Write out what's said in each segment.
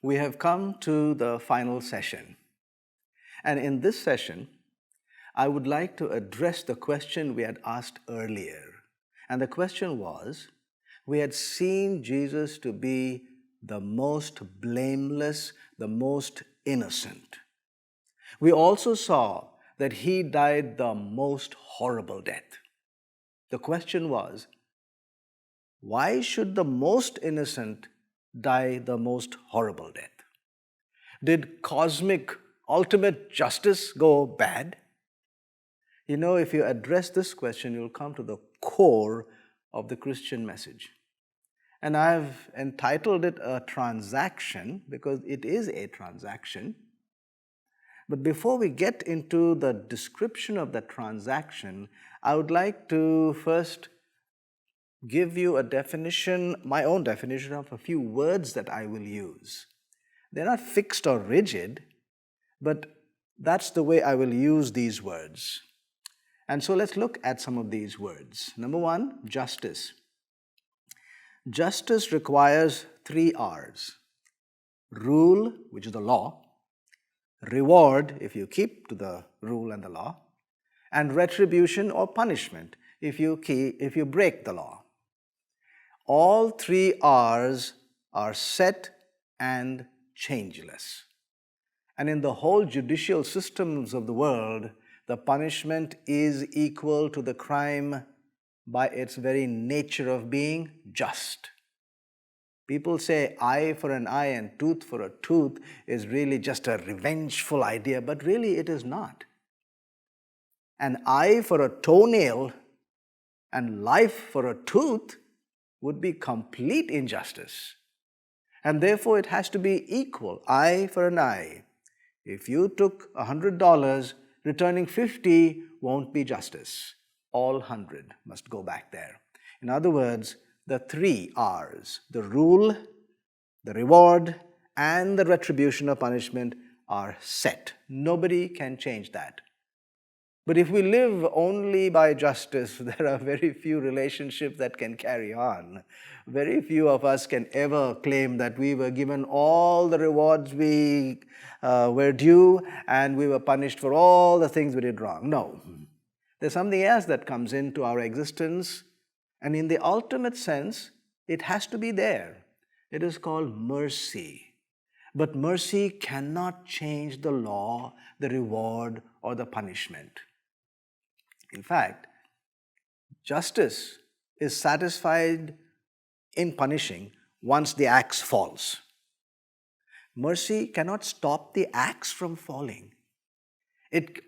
We have come to the final session. And in this session, I would like to address the question we had asked earlier. And the question was, we had seen Jesus to be the most blameless, the most innocent. We also saw that he died the most horrible death. The question was, why should the most innocent die the most horrible death? Did cosmic ultimate justice go bad? You know, if you address this question, you'll come to the core of the Christian message. And I've entitled it a transaction because it is a transaction. But before we get into the description of the transaction, I would like to first give you a definition, my own definition of a few words that I will use. They're not fixed or rigid, but that's the way I will use these words. And so let's look at some of these words. Number one, justice. Justice requires 3 R's. Rule, which is the law. Reward, if you keep to the rule and the law. And retribution or punishment, if you break the law. All 3 R's are set and changeless. And in the whole judicial systems of the world, the punishment is equal to the crime by its very nature of being just. People say eye for an eye and tooth for a tooth is really just a revengeful idea, but really it is not. An eye for a toenail and life for a tooth would be complete injustice. And therefore it has to be equal, eye for an eye. If you took $100, returning 50 won't be justice. All 100 must go back there. In other words, the 3 R's, the rule, the reward, and the retribution or punishment are set. Nobody can change that. But if we live only by justice, there are very few relationships that can carry on. Very few of us can ever claim that we were given all the rewards we were due and we were punished for all the things we did wrong. No. There's something else that comes into our existence, and in the ultimate sense, it has to be there. It is called mercy. But mercy cannot change the law, the reward, or the punishment. In fact, justice is satisfied in punishing once the axe falls. Mercy cannot stop the axe from falling.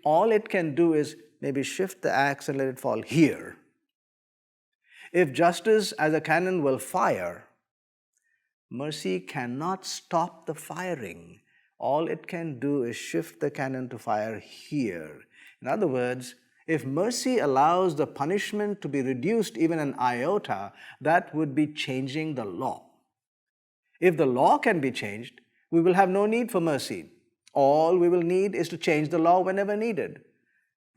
All it can do is maybe shift the axe and let it fall here. If justice as a cannon will fire, mercy cannot stop the firing. All it can do is shift the cannon to fire here. In other words, if mercy allows the punishment to be reduced even an iota, that would be changing the law. If the law can be changed, we will have no need for mercy. All we will need is to change the law whenever needed.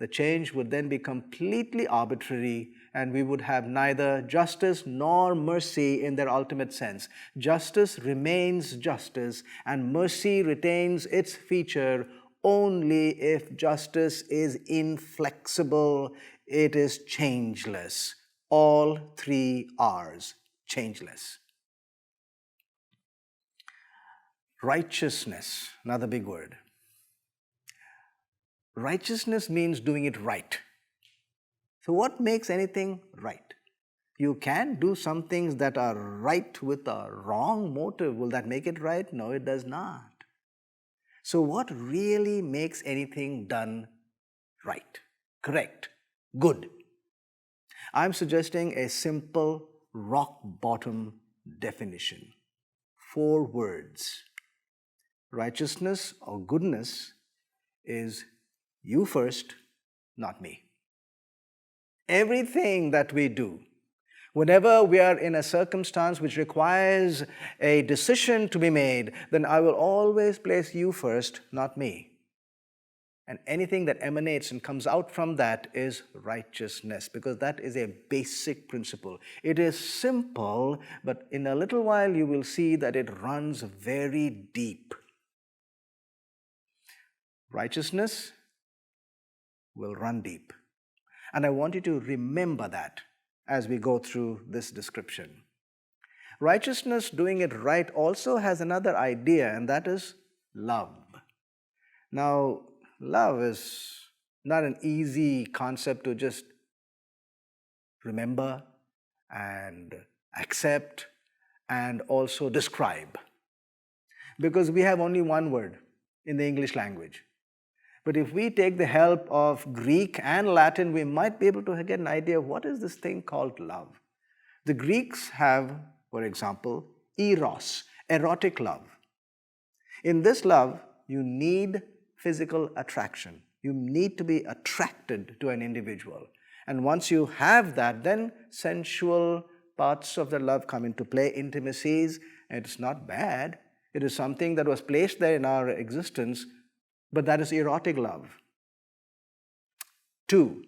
the change would then be completely arbitrary, and we would have neither justice nor mercy in their ultimate sense. Justice remains justice, and mercy retains its feature only if justice is inflexible, it is changeless. All three R's, changeless. Righteousness, another big word. Righteousness means doing it right. So what makes anything right? You can do some things that are right with a wrong motive. Will that make it right? No, it does not. So what really makes anything done right, correct, good? I'm suggesting a simple rock bottom definition. 4 words. Righteousness or goodness is you first, not me. Everything that we do, whenever we are in a circumstance which requires a decision to be made, then I will always place you first, not me. And anything that emanates and comes out from that is righteousness, because that is a basic principle. It is simple, but in a little while you will see that it runs very deep. Righteousness will run deep. And I want you to remember that as we go through this description. Righteousness, doing it right, also has another idea, and that is love. Now, love is not an easy concept to just remember and accept and also describe, because we have only one word in the English language. But if we take the help of Greek and Latin, we might be able to get an idea of what is this thing called love. The Greeks have, for example, eros, erotic love. In this love, you need physical attraction. You need to be attracted to an individual. And once you have that, then sensual parts of the love come into play, intimacies, and it's not bad. It is something that was placed there in our existence, but that is erotic love. 2,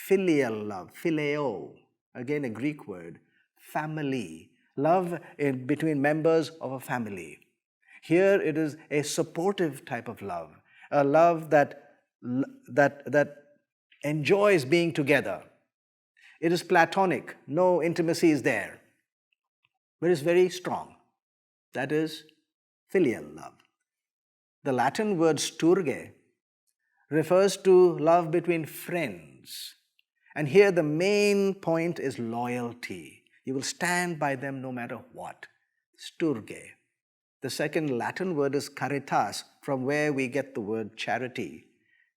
filial love, phileo, again a Greek word, family, love between members of a family. Here it is a supportive type of love, a love that enjoys being together. It is platonic, no intimacy is there, but it's very strong. That is filial love. The Latin word sturge refers to love between friends. And here the main point is loyalty. You will stand by them no matter what. Sturge. The second Latin word is caritas, from where we get the word charity.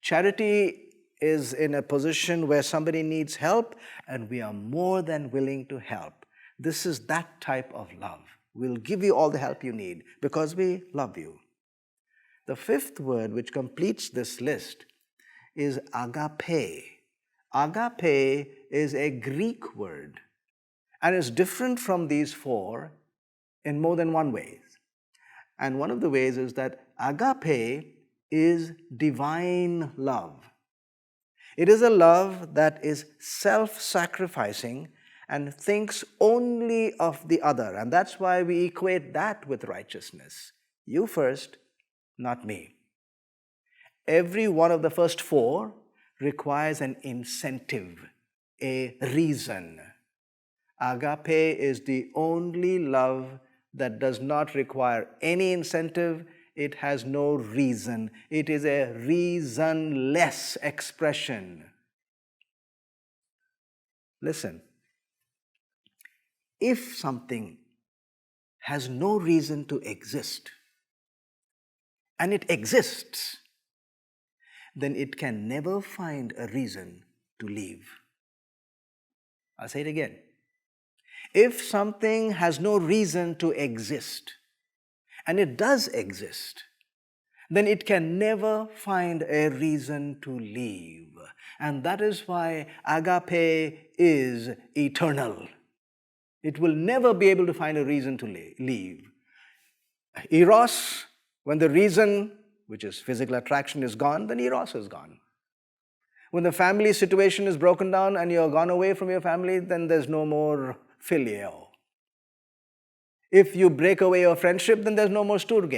Charity is in a position where somebody needs help, and we are more than willing to help. This is that type of love. We'll give you all the help you need because we love you. The 5th word, which completes this list, is agape. Agape is a Greek word and is different from these 4 in more than one way. And one of the ways is that agape is divine love. It is a love that is self-sacrificing and thinks only of the other. And that's why we equate that with righteousness. You first, not me. Every one of the first 4 requires an incentive, a reason. Agape is the only love that does not require any incentive. It has no reason. It is a reasonless expression. Listen, if something has no reason to exist, and it exists, then it can never find a reason to leave. I'll say it again. If something has no reason to exist, and it does exist, then it can never find a reason to leave. And that is why agape is eternal. It will never be able to find a reason to leave. Eros, when the reason, which is physical attraction, is gone, then eros is gone. When the family situation is broken down and you're gone away from your family, then there's no more filio. If you break away your friendship, then there's no more sturge.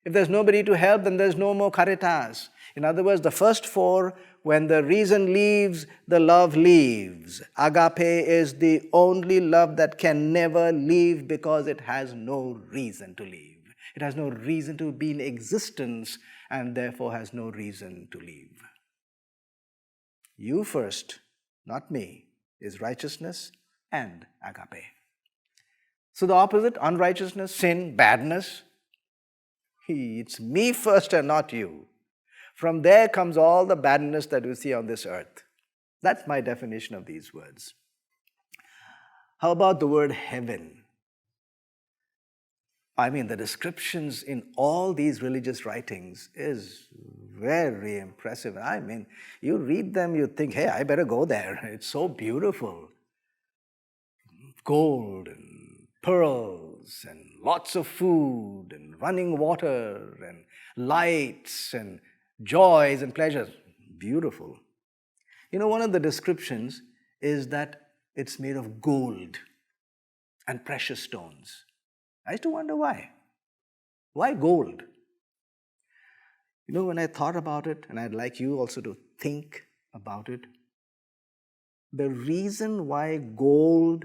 If there's nobody to help, then there's no more caritas. In other words, the first four, when the reason leaves, the love leaves. Agape is the only love that can never leave because it has no reason to leave. It has no reason to be in existence and therefore has no reason to leave. You first, not me, is righteousness and agape. So the opposite, unrighteousness, sin, badness. It's me first and not you. From there comes all the badness that we see on this earth. That's my definition of these words. How about the word heaven? I mean, the descriptions in all these religious writings is very impressive. I mean, you read them, you think, hey, I better go there. It's so beautiful. Gold and pearls and lots of food and running water and lights and joys and pleasures. Beautiful. You know, one of the descriptions is that it's made of gold and precious stones. I used to wonder why. Why gold? You know, when I thought about it, and I'd like you also to think about it, the reason why gold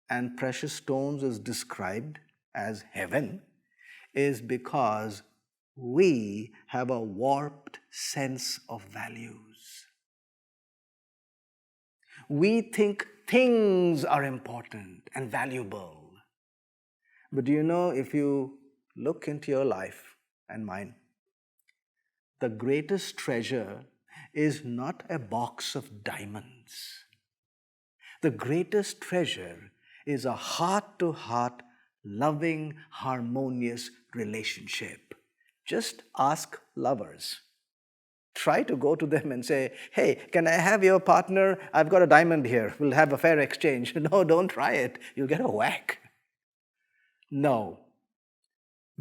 and precious stones is described as heaven is because we have a warped sense of values. We think things are important and valuable. But do you know, if you look into your life and mine, the greatest treasure is not a box of diamonds. The greatest treasure is a heart-to-heart, loving, harmonious relationship. Just ask lovers. Try to go to them and say, hey, can I have your partner? I've got a diamond here. We'll have a fair exchange. No, don't try it. You'll get a whack. No.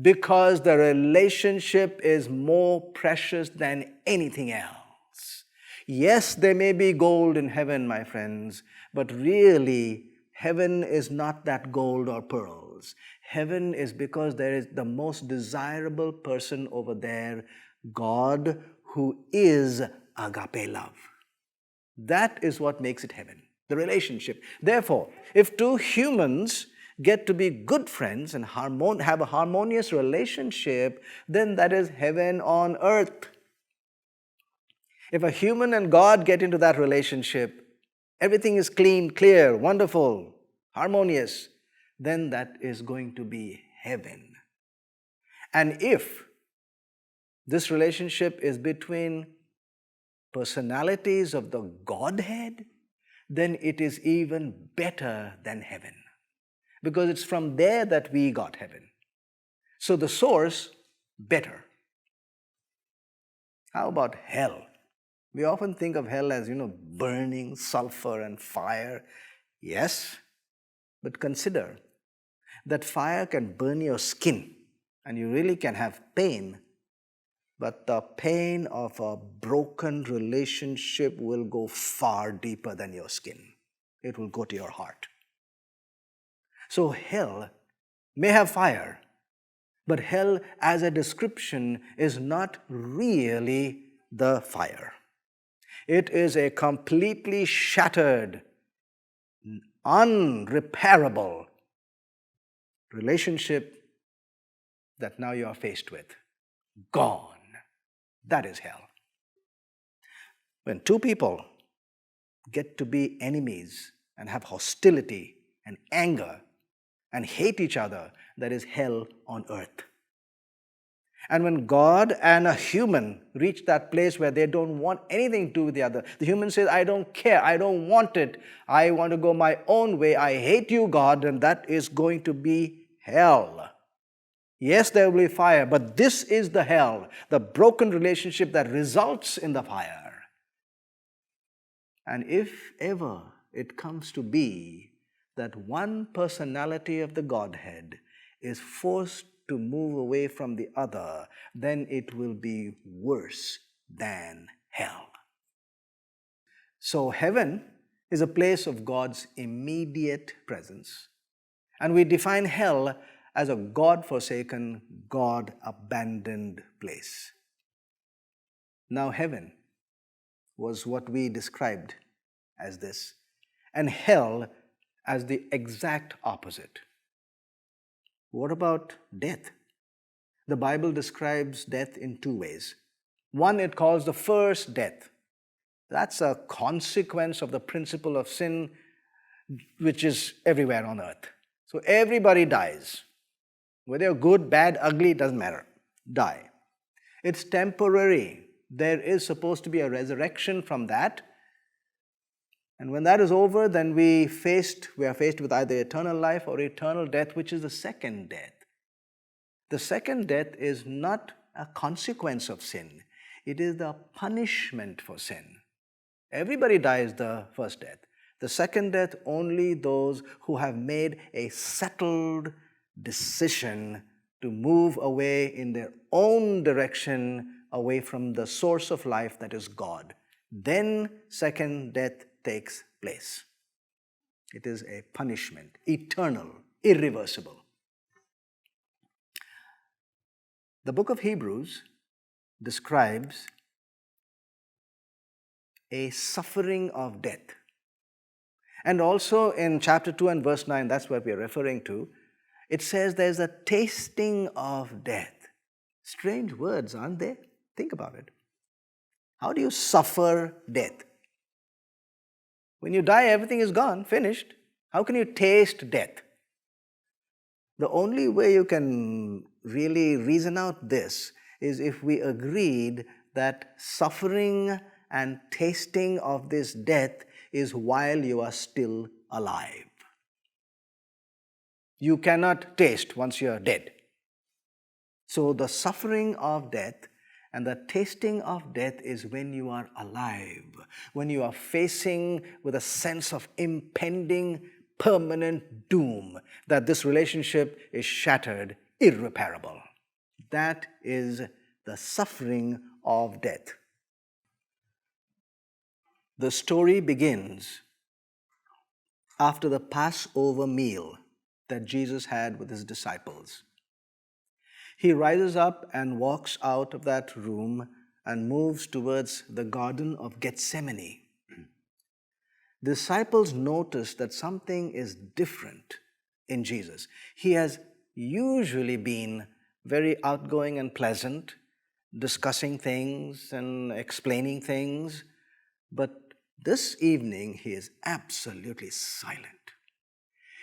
Because the relationship is more precious than anything else. Yes, there may be gold in heaven, my friends, but really, heaven is not that gold or pearls. Heaven is because there is the most desirable person over there, God, who is agape love. That is what makes it heaven, the relationship. Therefore, if two humans get to be good friends and have a harmonious relationship, then that is heaven on earth. If a human and God get into that relationship, everything is clean, clear, wonderful, harmonious, then that is going to be heaven. And if this relationship is between personalities of the Godhead, then it is even better than heaven. Because it's from there that we got heaven. So the source, better. How about hell? We often think of hell as, burning sulfur and fire. Yes, but consider that fire can burn your skin and you really can have pain. But the pain of a broken relationship will go far deeper than your skin. It will go to your heart. So hell may have fire, but hell as a description is not really the fire. It is a completely shattered, unrepairable relationship that now you are faced with. Gone. That is hell. When two people get to be enemies and have hostility and anger and hate each other, that is hell on earth. And when God and a human reach that place where they don't want anything to do with the other, the human says, I don't care, I don't want it, I want to go my own way, I hate you, God, and that is going to be hell. Yes, there will be fire, but this is the hell, the broken relationship that results in the fire. And if ever it comes to be that one personality of the Godhead is forced to move away from the other, then it will be worse than hell. So heaven is a place of God's immediate presence. And we define hell as a God-forsaken, God-abandoned place. Now heaven was what we described as this, and hell as the exact opposite. What about death? The Bible describes death in two ways. One, it calls the first death. That's a consequence of the principle of sin, which is everywhere on earth. So everybody dies. Whether you're good, bad, ugly, it doesn't matter. Die. It's temporary. There is supposed to be a resurrection from that. And when that is over, then we are faced with either eternal life or eternal death, which is the second death. The second death is not a consequence of sin. It is the punishment for sin. Everybody dies the first death. The second death, only those who have made a settled decision to move away in their own direction, away from the source of life that is God. Then second death takes place. It is a punishment, eternal, irreversible. The book of Hebrews describes a suffering of death. And also in chapter 2 and verse 9, that's what we are referring to, it says there's a tasting of death. Strange words, aren't they? Think about it. How do you suffer death? When you die, everything is gone, finished. How can you taste death? The only way you can really reason out this is if we agreed that suffering and tasting of this death is while you are still alive. You cannot taste once you are dead. So the suffering of death and the tasting of death is when you are alive, when you are facing with a sense of impending permanent doom, that this relationship is shattered, irreparable. That is the suffering of death. The story begins after the Passover meal that Jesus had with his disciples. He rises up and walks out of that room and moves towards the Garden of Gethsemane. Disciples notice that something is different in Jesus. He has usually been very outgoing and pleasant, discussing things and explaining things, but this evening he is absolutely silent.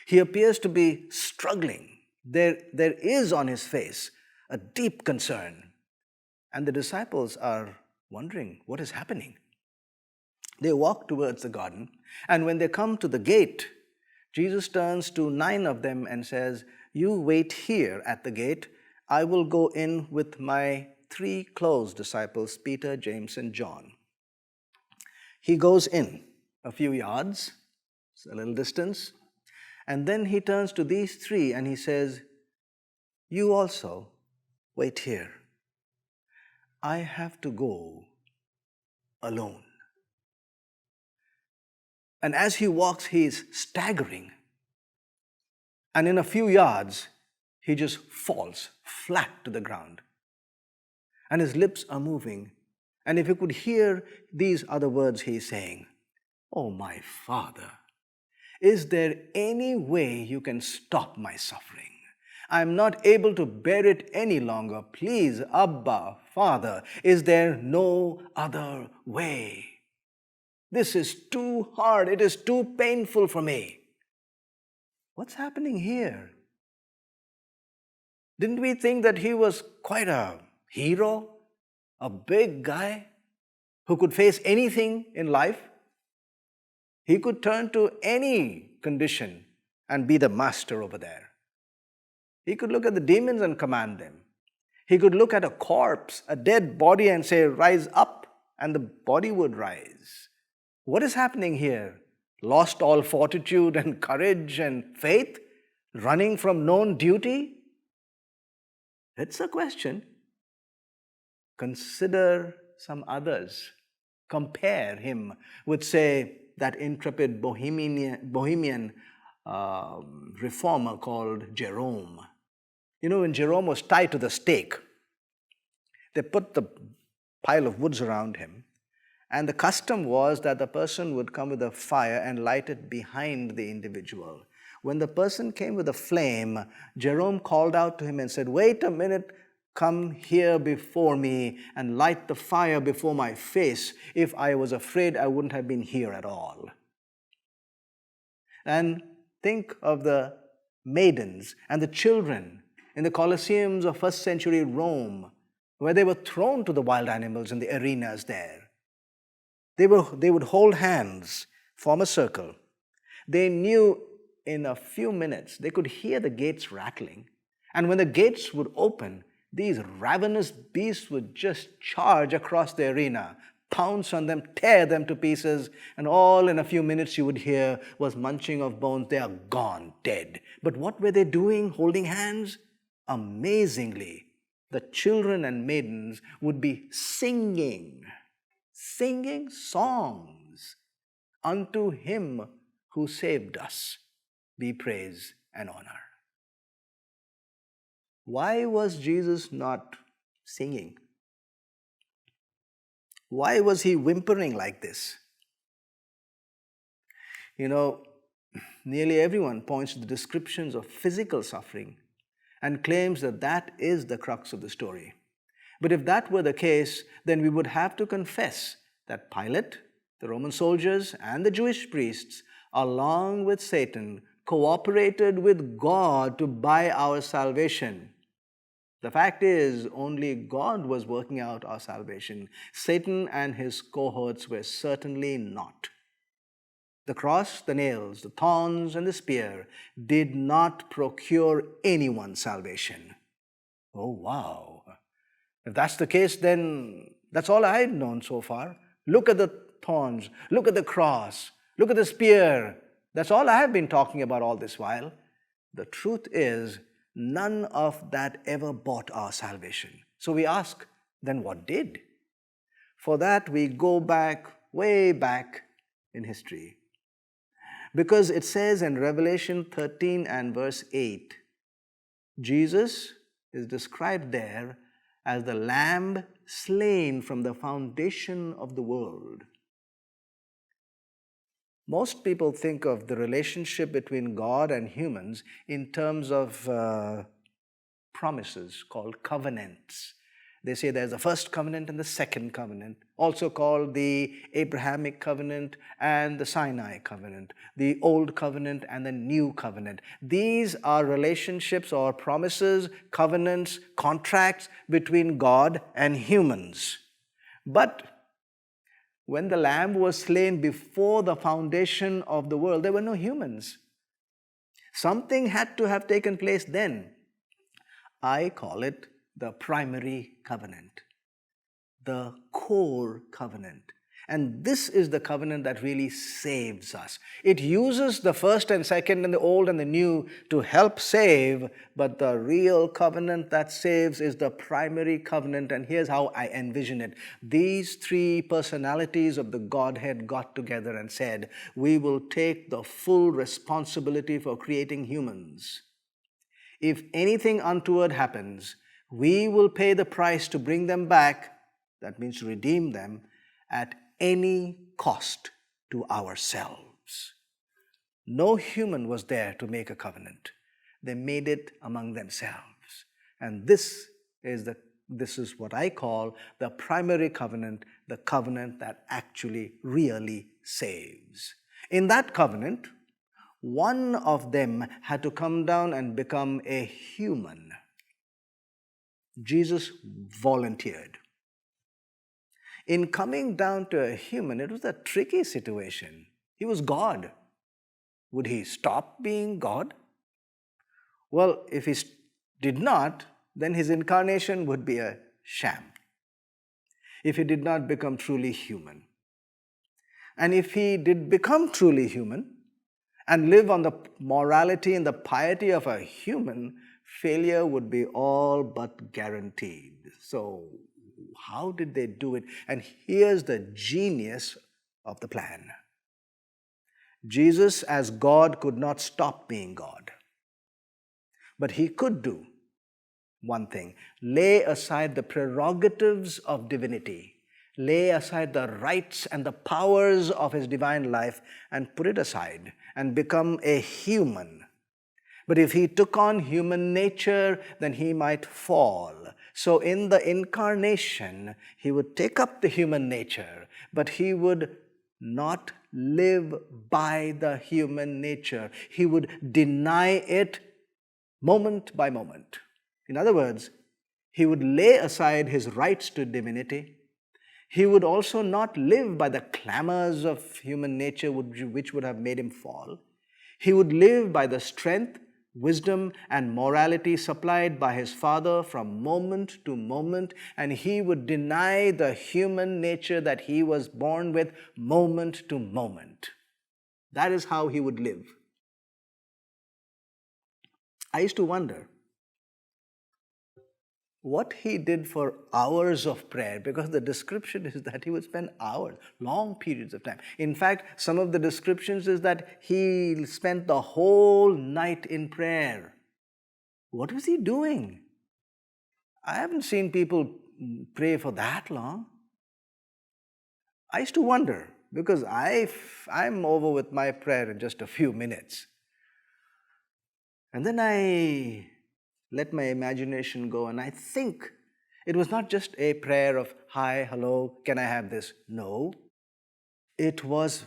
He appears to be struggling. There is on his face a deep concern, and the disciples are wondering what is happening. They walk towards the garden, and when they come to the gate, Jesus turns to 9 of them and says, "You wait here at the gate. I will go in with my 3 close disciples, Peter, James, and John." He goes in a few yards, it's a little distance, and then he turns to these 3 and he says, "You also wait here. I have to go alone." And as he walks, he is staggering. And in a few yards, he just falls flat to the ground. And his lips are moving. And if you could hear, these are the words he is saying, "Oh, my Father, is there any way you can stop my suffering? I'm not able to bear it any longer. Please, Abba, Father, is there no other way? This is too hard. It is too painful for me." What's happening here? Didn't we think that he was quite a hero, a big guy who could face anything in life? He could turn to any condition and be the master over there. He could look at the demons and command them. He could look at a corpse, a dead body, and say, "Rise up," and the body would rise. What is happening here? Lost all fortitude and courage and faith? Running from known duty? It's a question. Consider some others. compare him with, say, that intrepid Bohemian reformer called Jerome. When Jerome was tied to the stake, they put the pile of woods around him, and the custom was that the person would come with a fire and light it behind the individual. When the person came with a flame, Jerome called out to him and said, "Wait a minute, come here before me and light the fire before my face. If I was afraid, I wouldn't have been here at all." And think of the maidens and the children in the Colosseums of first century Rome, where they were thrown to the wild animals in the arenas there. They would hold hands, form a circle. They knew in a few minutes they could hear the gates rattling. And when the gates would open, these ravenous beasts would just charge across the arena, pounce on them, tear them to pieces, and all in a few minutes you would hear was munching of bones. They are gone, dead. But what were they doing, holding hands? Amazingly, the children and maidens would be singing songs unto him who saved us. Be praise and honor. Why was Jesus not singing? Why was he whimpering like this? Nearly everyone points to the descriptions of physical suffering and claims that that is the crux of the story. But if that were the case, then we would have to confess that Pilate, the Roman soldiers, and the Jewish priests, along with Satan, cooperated with God to buy our salvation. The fact is, only God was working out our salvation. Satan and his cohorts were certainly not. The cross, the nails, the thorns, and the spear did not procure anyone's salvation. Oh, wow. If that's the case, then that's all I've known so far. Look at the thorns, look at the cross, look at the spear. That's all I have been talking about all this while. The truth is, none of that ever bought our salvation. So we ask, then what did? For that, we go back, way back in history. Because it says in Revelation 13 and verse 8, Jesus is described there as the Lamb slain from the foundation of the world. Most people think of the relationship between God and humans in terms of promises called covenants. They say there's the first covenant and the second covenant, also called the Abrahamic covenant and the Sinai covenant, the old covenant and the new covenant. These are relationships or promises, covenants, contracts between God and humans. But when the Lamb was slain before the foundation of the world, there were no humans. Something had to have taken place then. I call it the primary covenant, the core covenant. And this is the covenant that really saves us. It uses the first and second and the old and the new to help save, but the real covenant that saves is the primary covenant. And here's how I envision it. These three personalities of the Godhead got together and said, we will take the full responsibility for creating humans. If anything untoward happens, we will pay the price to bring them back, that means to redeem them, at any cost to ourselves. No human was there to make a covenant. They made it among themselves. And this is what I call the primary covenant, the covenant that actually really saves. In that covenant, one of them had to come down and become a human. Jesus volunteered. In coming down to a human, it was a tricky situation. He was God. Would he stop being God? Well, if he did not, then his incarnation would be a sham. If he did not become truly human. And if he did become truly human and live on the morality and the piety of a human, failure would be all but guaranteed. So how did they do it? And here's the genius of the plan. Jesus, as God, could not stop being God. But he could do one thing: lay aside the prerogatives of divinity, lay aside the rights and the powers of his divine life and put it aside and become a human. But if he took on human nature, then he might fall. So in the incarnation, he would take up the human nature, but he would not live by the human nature. He would deny it moment by moment. In other words, he would lay aside his rights to divinity. He would also not live by the clamors of human nature which would have made him fall. He would live by the strength, wisdom, and morality supplied by his Father from moment to moment, and he would deny the human nature that he was born with moment to moment. That is how he would live. I used to wonder what he did for hours of prayer, because the description is that he would spend hours, long periods of time. In fact, some of the descriptions is that he spent the whole night in prayer. What was he doing? I haven't seen people pray for that long. I used to wonder, because I'm over with my prayer in just a few minutes. And then I let my imagination go, and I think it was not just a prayer of, hi, hello, can I have this? No. It was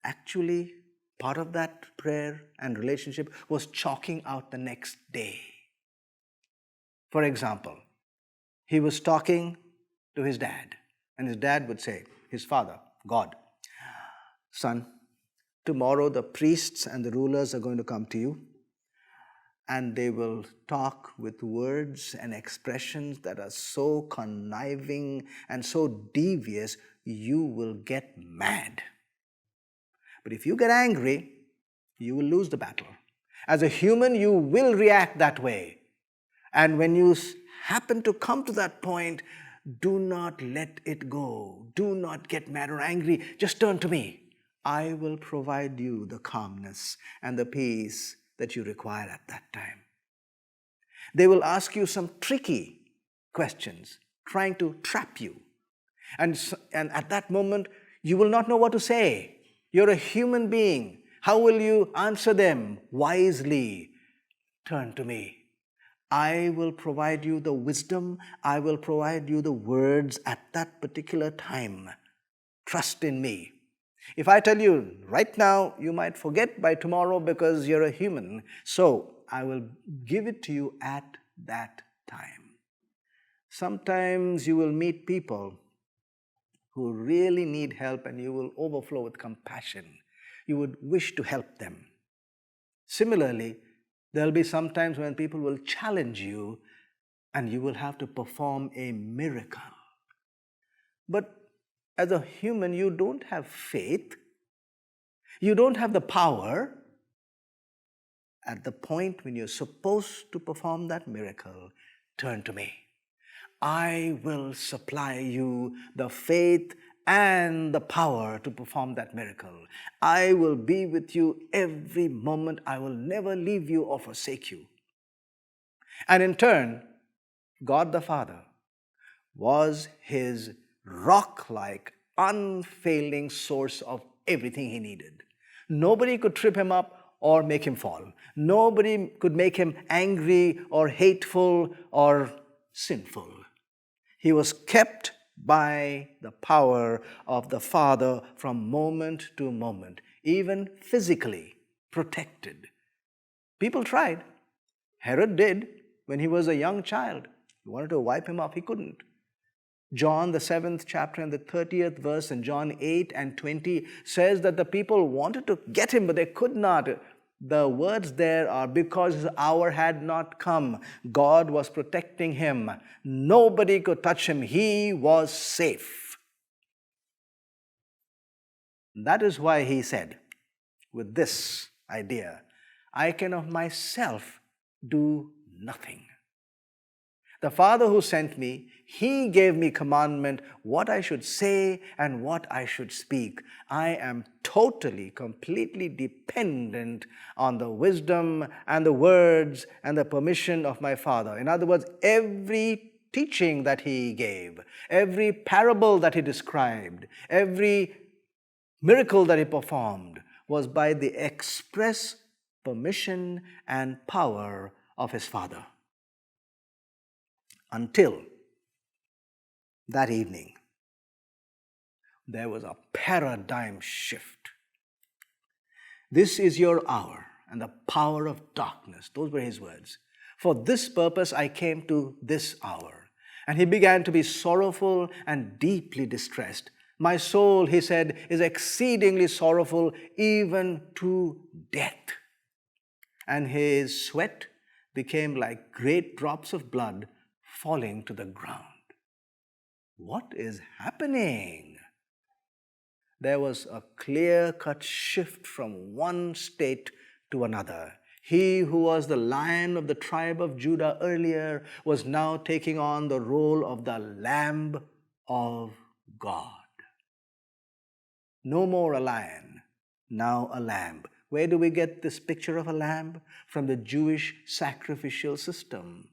actually part of that prayer and relationship was chalking out the next day. For example, he was talking to his dad, and his dad would say, his father, God, son, tomorrow the priests and the rulers are going to come to you, and they will talk with words and expressions that are so conniving and so devious, you will get mad. But if you get angry, you will lose the battle. As a human, you will react that way. And when you happen to come to that point, do not let it go. Do not get mad or angry. Just turn to me. I will provide you the calmness and the peace that you require at that time. They will ask you some tricky questions, trying to trap you. And at that moment, you will not know what to say. You're a human being. How will you answer them wisely? Turn to me. I will provide you the wisdom. I will provide you the words at that particular time. Trust in me. If I tell you right now, you might forget by tomorrow because you're a human. So I will give it to you at that time. Sometimes you will meet people who really need help and you will overflow with compassion. You would wish to help them. Similarly, there'll be some times when people will challenge you and you will have to perform a miracle. But as a human, you don't have faith. You don't have the power. At the point when you're supposed to perform that miracle, turn to me. I will supply you the faith and the power to perform that miracle. I will be with you every moment. I will never leave you or forsake you. And in turn, God the Father was his rock-like, unfailing source of everything he needed. Nobody could trip him up or make him fall. Nobody could make him angry or hateful or sinful. He was kept by the power of the Father from moment to moment, even physically protected. People tried. Herod did when he was a young child. He wanted to wipe him off. He couldn't. John, the 7th chapter and the 30th verse, and John 8 and 20 says that the people wanted to get him, but they could not. The words there are, because his hour had not come. God was protecting him. Nobody could touch him. He was safe. That is why he said, with this idea, I can of myself do nothing. The Father who sent me, He gave me commandment what I should say and what I should speak. I am totally, completely dependent on the wisdom and the words and the permission of my Father. In other words, every teaching that He gave, every parable that He described, every miracle that He performed was by the express permission and power of His Father. Until that evening, there was a paradigm shift. This is your hour and the power of darkness. Those were His words. For this purpose I came to this hour. And He began to be sorrowful and deeply distressed. My soul, He said, is exceedingly sorrowful, even to death. And His sweat became like great drops of blood falling to the ground. What is happening? There was a clear-cut shift from one state to another. He who was the Lion of the tribe of Judah earlier was now taking on the role of the Lamb of God. No more a lion, now a lamb. Where do we get this picture of a lamb? From the Jewish sacrificial system.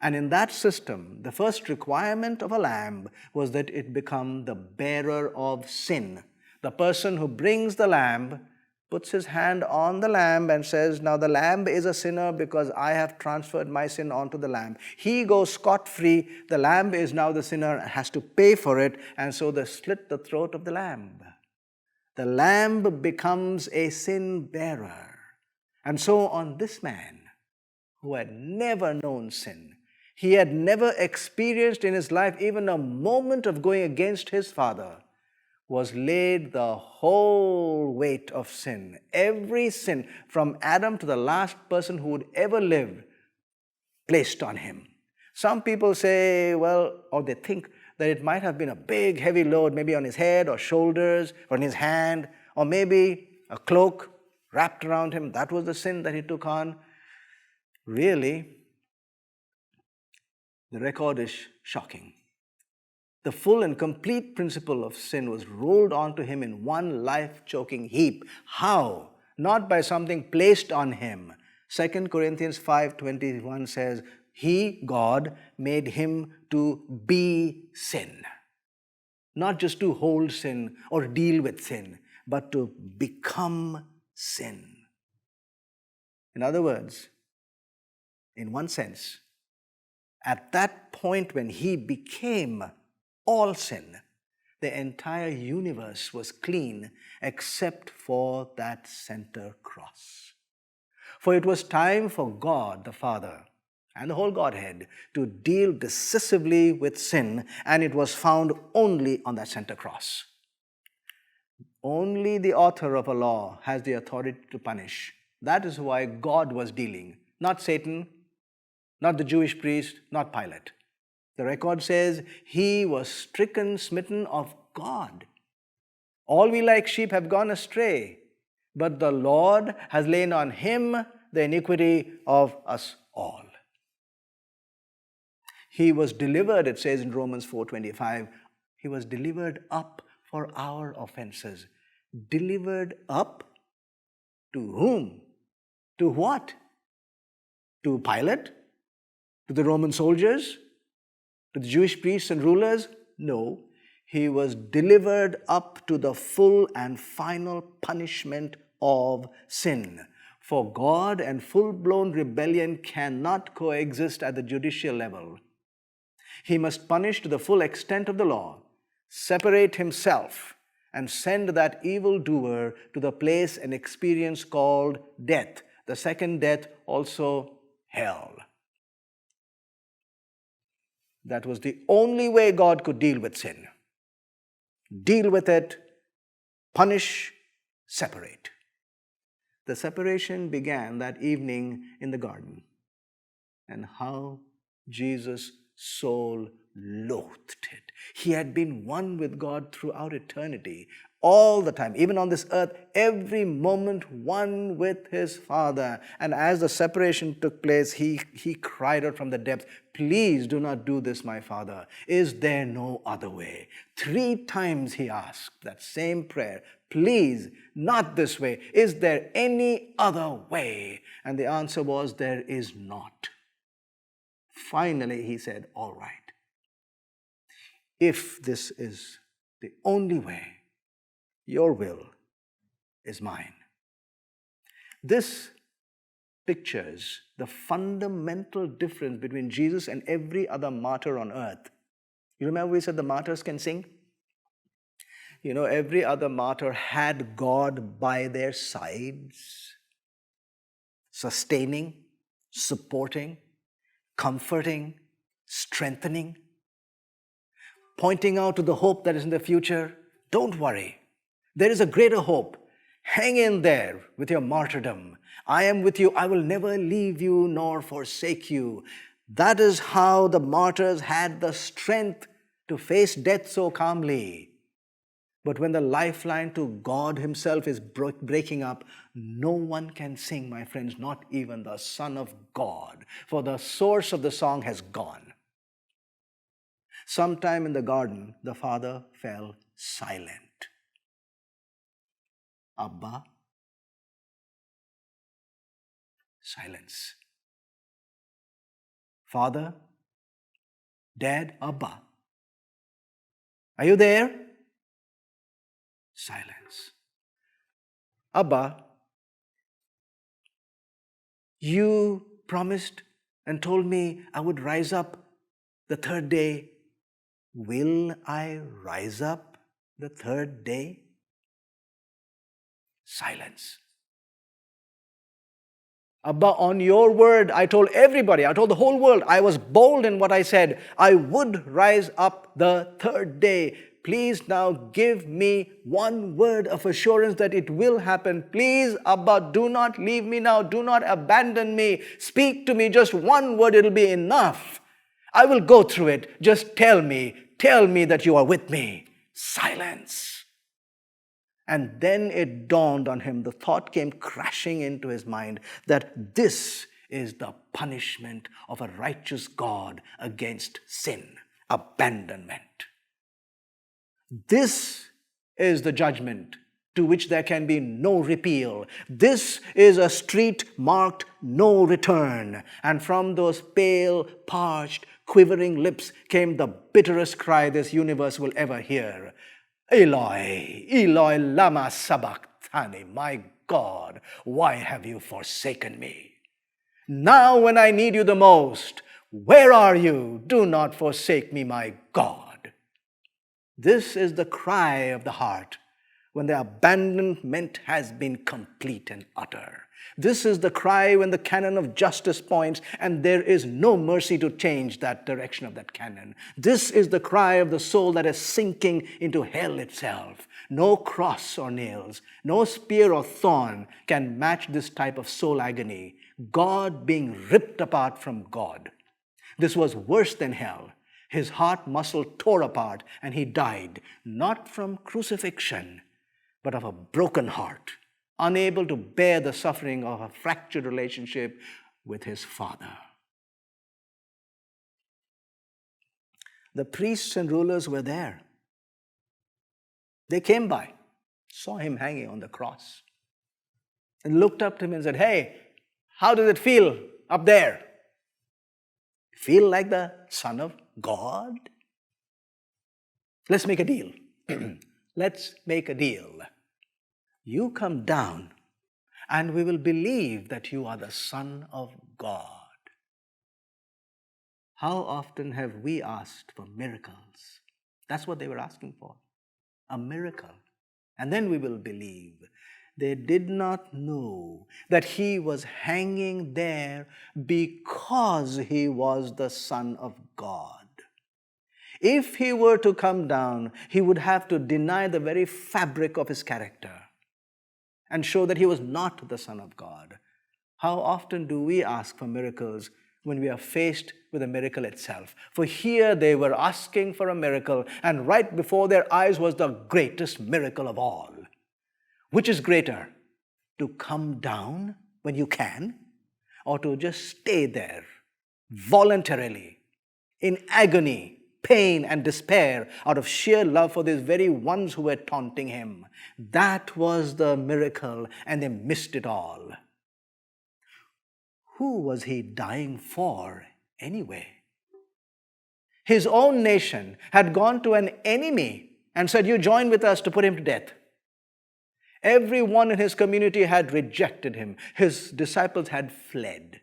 And in that system, the first requirement of a lamb was that it become the bearer of sin. The person who brings the lamb puts his hand on the lamb and says, now the lamb is a sinner because I have transferred my sin onto the lamb. He goes scot-free. The lamb is now the sinner and has to pay for it. And so they slit the throat of the lamb. The lamb becomes a sin bearer. And so on this man who had never known sin, he had never experienced in his life even a moment of going against his Father, was laid the whole weight of sin. Every sin, from Adam to the last person who would ever live, placed on him. Some people say, well, or they think that it might have been a big, heavy load, maybe on his head or shoulders or in his hand, or maybe a cloak wrapped around him. That was the sin that he took on. Really, the record is shocking. The full and complete principle of sin was rolled onto him in one life-choking heap. How? Not by something placed on him. 2 Corinthians 5:21 says, He, God, made him to be sin. Not just to hold sin or deal with sin, but to become sin. In other words, in one sense, at that point when he became all sin, the entire universe was clean except for that center cross. For it was time for God the Father and the whole Godhead to deal decisively with sin, and it was found only on that center cross. Only the author of a law has the authority to punish. That is why God was dealing, not Satan, not the Jewish priest, not Pilate. The record says he was stricken, smitten of God. All we like sheep have gone astray, but the Lord has laid on him the iniquity of us all. He was delivered, it says in Romans 4:25, he was delivered up for our offenses. Delivered up to whom? To what? To Pilate? To the Roman soldiers? To the Jewish priests and rulers? No. He was delivered up to the full and final punishment of sin. For God and full-blown rebellion cannot coexist at the judicial level. He must punish to the full extent of the law, separate himself, and send that evildoer to the place and experience called death, the second death, also hell. That was the only way God could deal with sin. Deal with it, punish, separate. The separation began that evening in the garden. And how Jesus' soul loathed it. He had been one with God throughout eternity, all the time, even on this earth, every moment one with his Father. And as the separation took place, he cried out from the depths, "Please do not do this, my Father. Is there no other way?" 3 times he asked that same prayer, "Please, not this way. Is there any other way?" And the answer was, "There is not." Finally, he said, "All right. If this is the only way, your will is mine." This pictures the fundamental difference between Jesus and every other martyr on earth. You remember we said the martyrs can sing? You know, every other martyr had God by their sides, sustaining, supporting, comforting, strengthening, pointing out to the hope that is in the future. Don't worry. There is a greater hope. Hang in there with your martyrdom. I am with you. I will never leave you nor forsake you. That is how the martyrs had the strength to face death so calmly. But when the lifeline to God himself is breaking up, no one can sing, my friends, not even the Son of God, for the source of the song has gone. Sometime in the garden, the Father fell silent. Abba, silence. Father, Dad, Abba, are you there? Silence. Abba, you promised and told me I would rise up the 3rd day. Will I rise up the 3rd day? Silence. Abba, on your word, I told everybody, I told the whole world, I was bold in what I said. I would rise up the 3rd day. Please now give me one word of assurance that it will happen. Please, Abba, do not leave me now. Do not abandon me. Speak to me. Just one word, it'll be enough. I will go through it. Just tell me that you are with me. Silence. And then it dawned on him, the thought came crashing into his mind that this is the punishment of a righteous God against sin, abandonment. This is the judgment to which there can be no repeal. This is a street marked no return. And from those pale, parched, quivering lips came the bitterest cry this universe will ever hear. Eloi, Eloi, lama sabachthani, my God, why have you forsaken me? Now when I need you the most, where are you? Do not forsake me, my God. This is the cry of the heart when the abandonment has been complete and utter. This is the cry when the cannon of justice points and there is no mercy to change that direction of that cannon. This is the cry of the soul that is sinking into hell itself. No cross or nails, no spear or thorn can match this type of soul agony. God being ripped apart from God. This was worse than hell. His heart muscle tore apart and he died, not from crucifixion, but of a broken heart, unable to bear the suffering of a fractured relationship with his Father. The priests and rulers were there. They came by, saw him hanging on the cross, and looked up to him and said, "Hey, how does it feel up there? Feel like the Son of God? Let's make a deal. Let's make a deal. You come down and we will believe that you are the Son of God." How often have we asked for miracles? That's what they were asking for, a miracle. And then we will believe. They did not know that he was hanging there because he was the Son of God. If he were to come down, he would have to deny the very fabric of his character and show that he was not the Son of God. How often do we ask for miracles when we are faced with a miracle itself. For here they were asking for a miracle, and right before their eyes was the greatest miracle of all. Which is greater, to come down when you can, or to just stay there voluntarily in agony, pain, and despair out of sheer love for these very ones who were taunting him? That was the miracle, and they missed it all. Who was he dying for anyway? His own nation had gone to an enemy and said, "You join with us to put him to death." Everyone in his community had rejected him. His disciples had fled.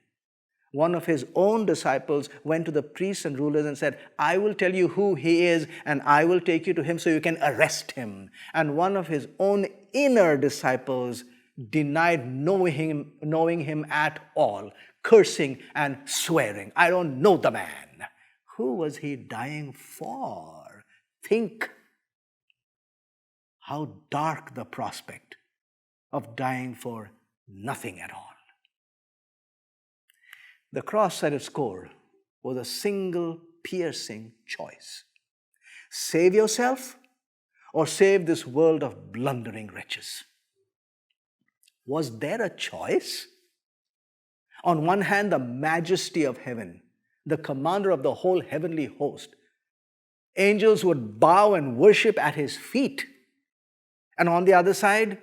One of his own disciples went to the priests and rulers and said, "I will tell you who he is, and I will take you to him so you can arrest him." And one of his own inner disciples denied knowing him at all, cursing and swearing, "I don't know the man." Who was he dying for? Think how dark the prospect of dying for nothing at all. The cross at its core was a single piercing choice. Save yourself or save this world of blundering wretches. Was there a choice? On one hand, the majesty of heaven, the commander of the whole heavenly host. Angels would bow and worship at his feet. And on the other side,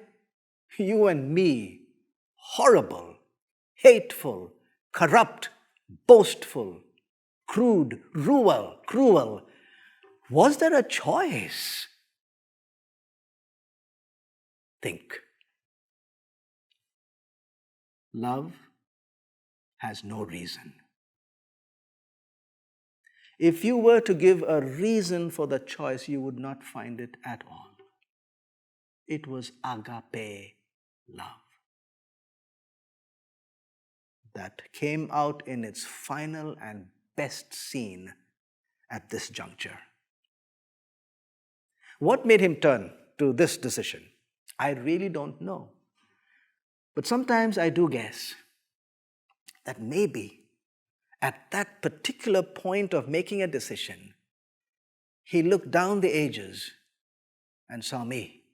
you and me, horrible, hateful, corrupt, boastful, crude, cruel. Was there a choice? Think. Love has no reason. If you were to give a reason for the choice, you would not find it at all. It was agape love that came out in its final and best scene at this juncture. What made him turn to this decision? I really don't know. But sometimes I do guess that maybe at that particular point of making a decision, he looked down the ages and saw me.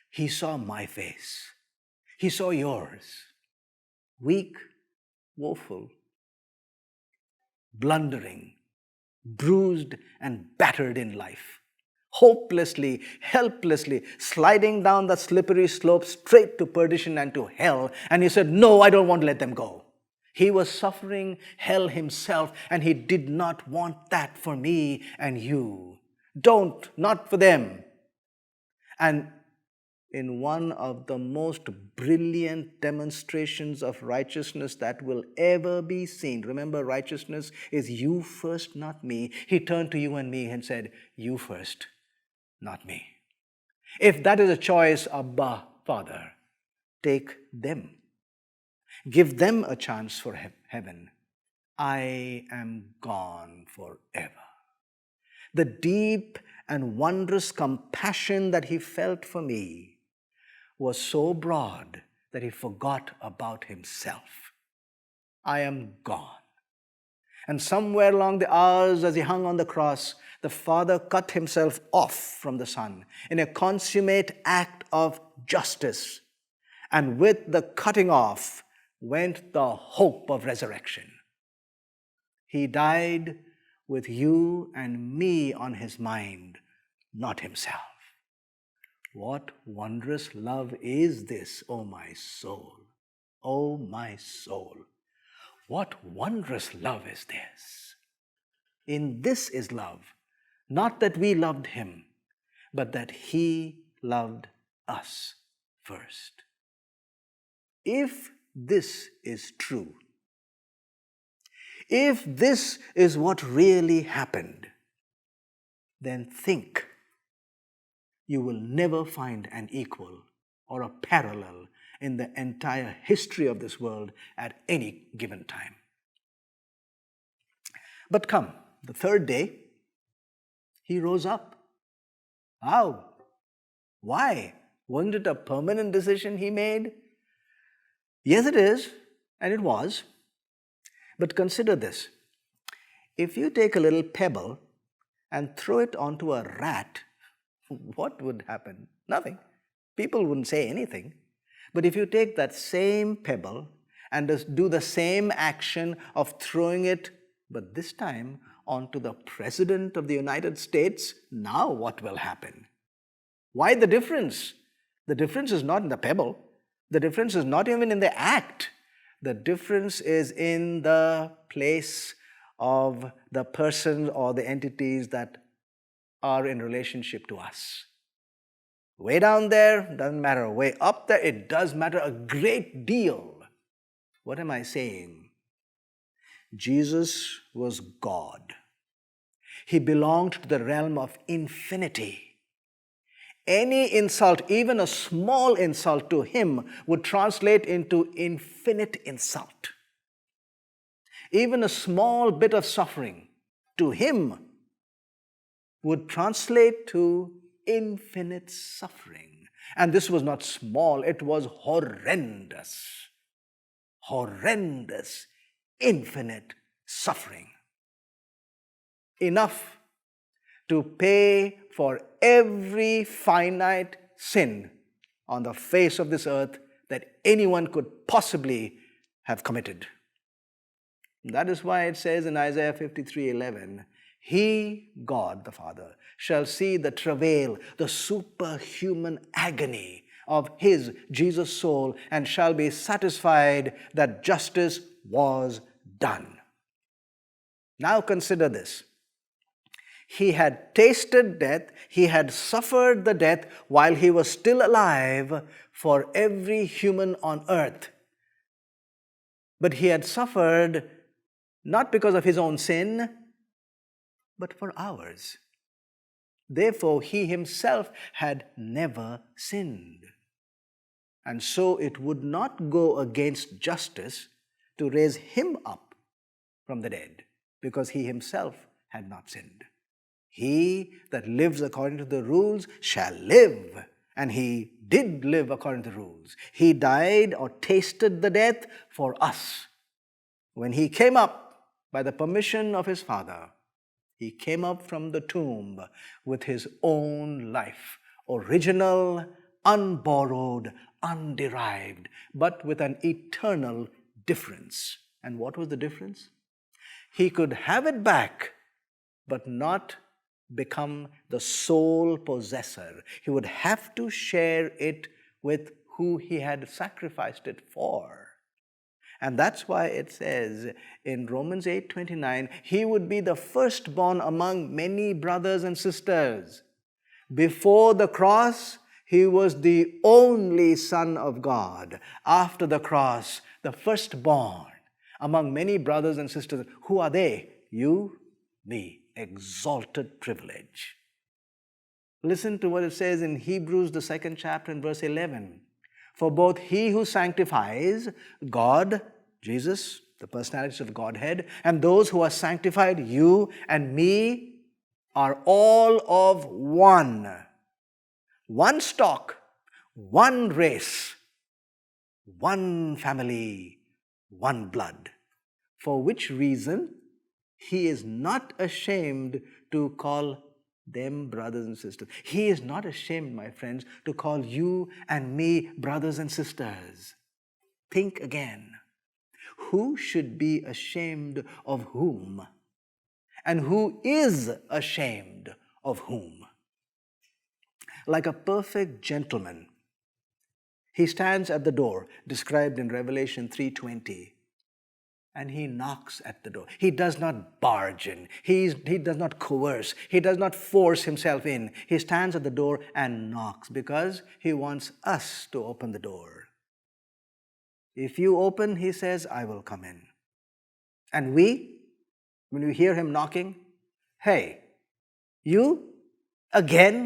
He saw my face. He saw yours. Weak, woeful, blundering, bruised and battered in life. Hopelessly, helplessly, sliding down the slippery slope straight to perdition and to hell. And he said, "No, I don't want to let them go." He was suffering hell himself, and he did not want that for me and you. Not for them. And in one of the most brilliant demonstrations of righteousness that will ever be seen. Remember, righteousness is you first, not me. He turned to you and me and said, "You first, not me." If that is a choice, Abba, Father, take them. Give them a chance for heaven. I am gone forever. The deep and wondrous compassion that he felt for me was so broad that he forgot about himself. I am gone. And somewhere along the hours as he hung on the cross, the Father cut himself off from the Son in a consummate act of justice. And with the cutting off went the hope of resurrection. He died with you and me on his mind, not himself. What wondrous love is this, O my soul? O my soul, what wondrous love is this? In this is love, not that we loved him, but that he loved us first. If this is true, if this is what really happened, then think. You will never find an equal or a parallel in the entire history of this world at any given time. But come, the third day, he rose up. How? Why? Wasn't it a permanent decision he made? Yes, it is, and it was. But consider this. If you take a little pebble and throw it onto a rat, what would happen? Nothing. People wouldn't say anything. But if you take that same pebble and just do the same action of throwing it, but this time onto the President of the United States, now what will happen? Why the difference? The difference is not in the pebble. The difference is not even in the act. The difference is in the place of the person or the entities that are in relationship to us. Way down there, doesn't matter. Way up there, it does matter a great deal. What am I saying? Jesus was God. He belonged to the realm of infinity. Any insult, even a small insult to him, would translate into infinite insult. Even a small bit of suffering to him would translate to infinite suffering. And this was not small, it was horrendous. Horrendous, infinite suffering. Enough to pay for every finite sin on the face of this earth that anyone could possibly have committed. That is why it says in Isaiah 53:11, He, God the Father, shall see the travail, the superhuman agony of His, Jesus' soul, and shall be satisfied that justice was done. Now consider this. He had tasted death, He had suffered the death while He was still alive for every human on earth. But He had suffered not because of His own sin, but for ours. Therefore, He Himself had never sinned. And so it would not go against justice to raise Him up from the dead, because He Himself had not sinned. He that lives according to the rules shall live. And He did live according to the rules. He died or tasted the death for us. When He came up by the permission of His Father, He came up from the tomb with His own life, original, unborrowed, underived, but with an eternal difference. And what was the difference? He could have it back, but not become the sole possessor. He would have to share it with who He had sacrificed it for. And that's why it says in Romans 8:29, He would be the firstborn among many brothers and sisters. Before the cross, He was the only Son of God. After the cross, the firstborn among many brothers and sisters. Who are they? You, me. Exalted privilege. Listen to what it says in Hebrews, the 2nd chapter, and verse 11. For both He who sanctifies, God, Jesus, the personality of Godhead, and those who are sanctified, you and me, are all of one. One stock, one race, one family, one blood. For which reason He is not ashamed to call them brothers and sisters. He is not ashamed, my friends, to call you and me brothers and sisters. Think again. Who should be ashamed of whom? And who is ashamed of whom? Like a perfect gentleman, He stands at the door, described in Revelation 3:20. And He knocks at the door. He does not barge in. He does not coerce. He does not force Himself in. He stands at the door and knocks because He wants us to open the door. If you open, He says, I will come in. And we, when we hear Him knocking, hey, you again,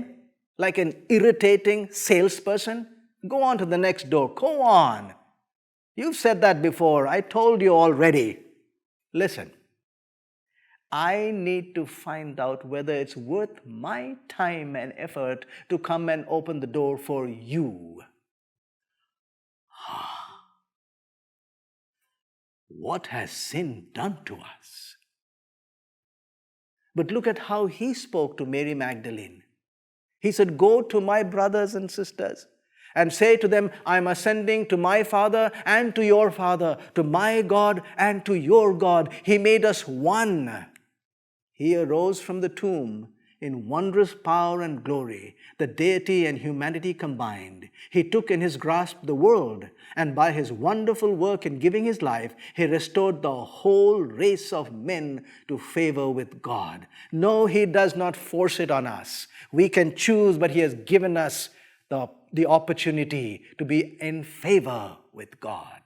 like an irritating salesperson, go on to the next door. Go on. You've said that before. I told you already. Listen, I need to find out whether it's worth my time and effort to come and open the door for you. what has sin done to us? But look at how he spoke to Mary Magdalene. He said, go to my brothers and sisters and say to them, I am ascending to my Father and to your Father, to my God and to your God. He made us one. He arose from the tomb in wondrous power and glory, the deity and humanity combined. He took in his grasp the world, and by his wonderful work in giving his life, he restored the whole race of men to favor with God. No, he does not force it on us. We can choose, but he has given us the opportunity to be in favor with God.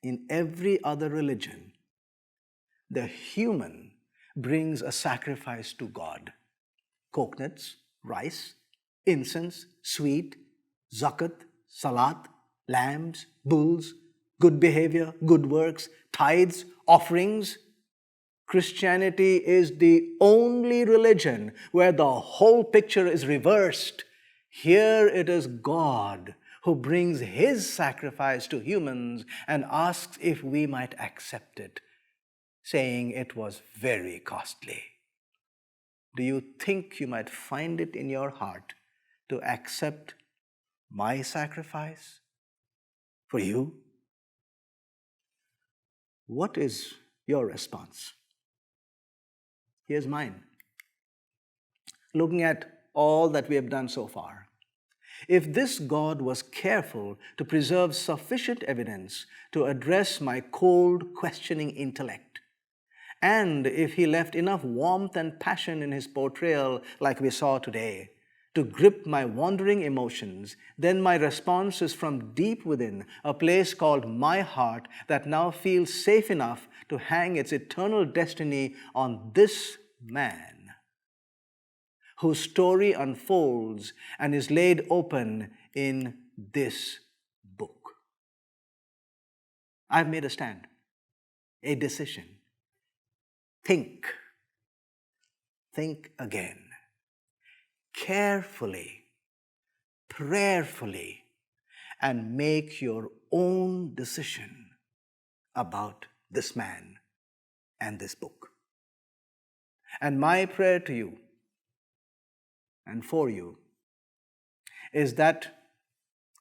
In every other religion, the human brings a sacrifice to God. Coconuts, rice, incense, sweet, zakat, salat, lambs, bulls, good behavior, good works, tithes, offerings. Christianity is the only religion where the whole picture is reversed. Here it is God who brings his sacrifice to humans and asks if we might accept it, saying it was very costly. Do you think you might find it in your heart to accept my sacrifice for you? What is your response? Here's mine. Looking at all that we have done so far, if this God was careful to preserve sufficient evidence to address my cold, questioning intellect, and if he left enough warmth and passion in his portrayal, like we saw today, to grip my wandering emotions, then my response is from deep within, a place called my heart that now feels safe enough to hang its eternal destiny on this man whose story unfolds and is laid open in this book. I've made a stand, a decision. Think again, carefully, prayerfully, and make your own decision about this man and this book. And my prayer to you and for you is that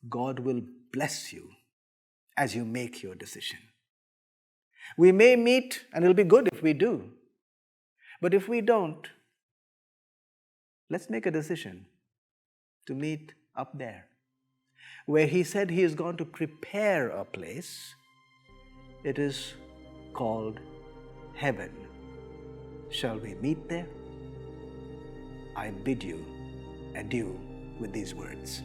God will bless you as you make your decision. We may meet, and it'll be good if we do. But if we don't, let's make a decision to meet up there, where he said he is going to prepare a place. It is called heaven. Shall we meet there? I bid you adieu with these words.